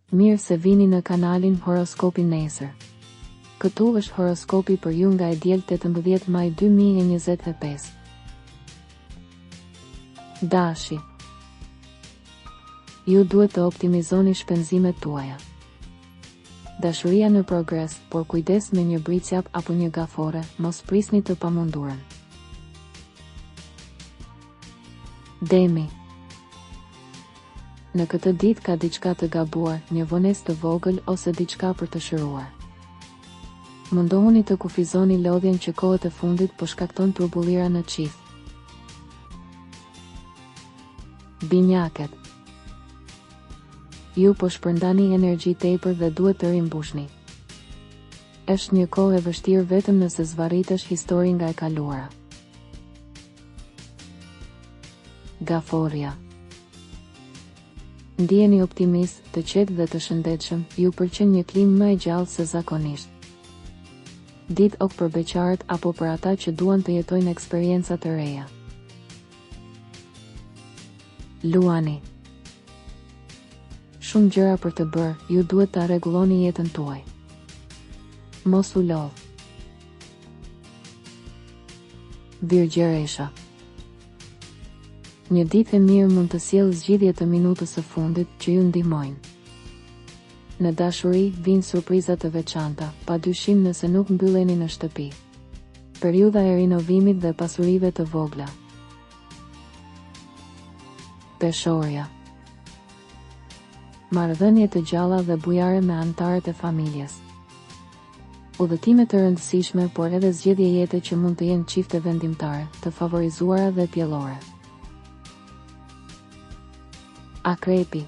Mirë se vini në kanalin Horoskopi Nesër. Këtu është horoskopi për ju nga e diel 18 maj 2025. Dashi. Ju duhet të optimizoni shpenzimet tuaja. Dashuria në progres, por kujdes me një bricjap apo një gafore, mos prisni të pamundurën. Demi. Në këtë ditë ka diçka të gabuar, një vonesë të vogël ose diçka për të shëruar. Mundohuni të kufizoni lodhjen që kohët e fundit po shkakton turbullira në qith. Binjaket. Ju po shpërndani energji tepër dhe duhet të rimbushni. Është një kohë e vështirë vetëm nëse zvarritesh histori nga e kaluara. Gaforja. Ndjeni optimist, të qetë dhe të shëndetshëm, ju pëlqen një klimë më e gjallë se zakonisht. Ditë ok për beqarët apo për ata që duan të jetojnë eksperienca të reja. Luani. Shumë gjëra për të bërë, ju duhet ta rregulloni jetën tuaj. Mos u lodh. Virgjëresha. Një ditë e mirë mund të sjellë zgjidhje të minutës së fundit që ju ndihmojnë. Në dashuri vijnë surpriza të veçanta, padyshim nëse nuk mbylleni në shtëpi. Periudha e rinovimit dhe pasurive të vogla. Peshorja. Marrëdhënie të gjalla dhe bujare me anëtarët e familjes. Udhëtime të rëndësishme, por edhe zgjedhje jete që mund të jenë çifte vendimtare, të favorizuara dhe pjellore. Akrepi.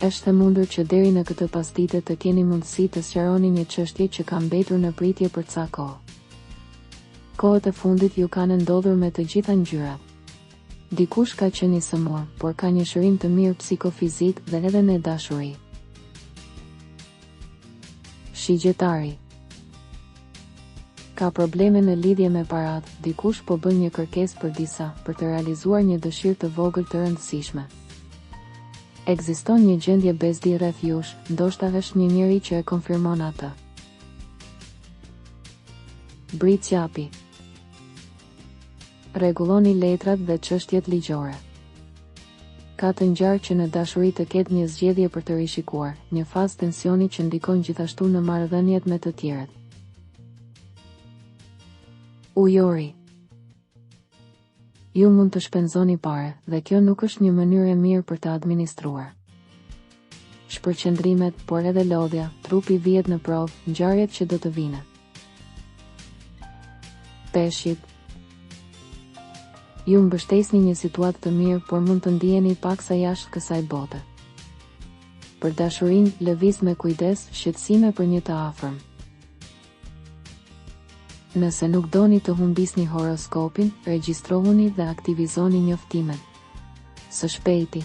Është e mundur që deri në këtë pasdite të keni mundësi të sqaroni një çështje që ka mbetur në pritje për ca kohë. Kohët e fundit ju kanë ndodhur me të gjitha ngjyrat. Dikush ka qenë i sëmur, por ka një shërim të mirë psikofizik dhe edhe në dashuri. Shigjetari. Ka probleme në lidhje me paratë, dikush po bën një kërkesë për disa, për të realizuar një dëshirë të vogël të rëndësishme. Ekziston një gjendje bezdi rreth jush, ndoshta është një njeri që e konfirmon atë. Bricjapi. Rregulloni letrat dhe çështjet ligjore. Ka të ngjarë që në dashuri të ketë një zgjedhje për të rishikuar, një fazë tensioni që ndikon gjithashtu në marrëdhëniet me të tjerët. Ujori. Ju mund të shpenzoni parë, dhe kjo nuk është një mënyrë e mirë për të administruar. Shpërqendrimet, por edhe lodhja, trupi vihet në provë, ngjarjet që do të vinë. Peshqit. Ju mbështesni një situatë të mirë, por mund të ndiheni paksa jashtë kësaj bote. Për dashurinë, lëviz me kujdes, shqetësime për një të afërm. Nëse nuk doni të humbisni horoskopin, regjistrohuni dhe aktivizoni njoftimet. Së shpejti.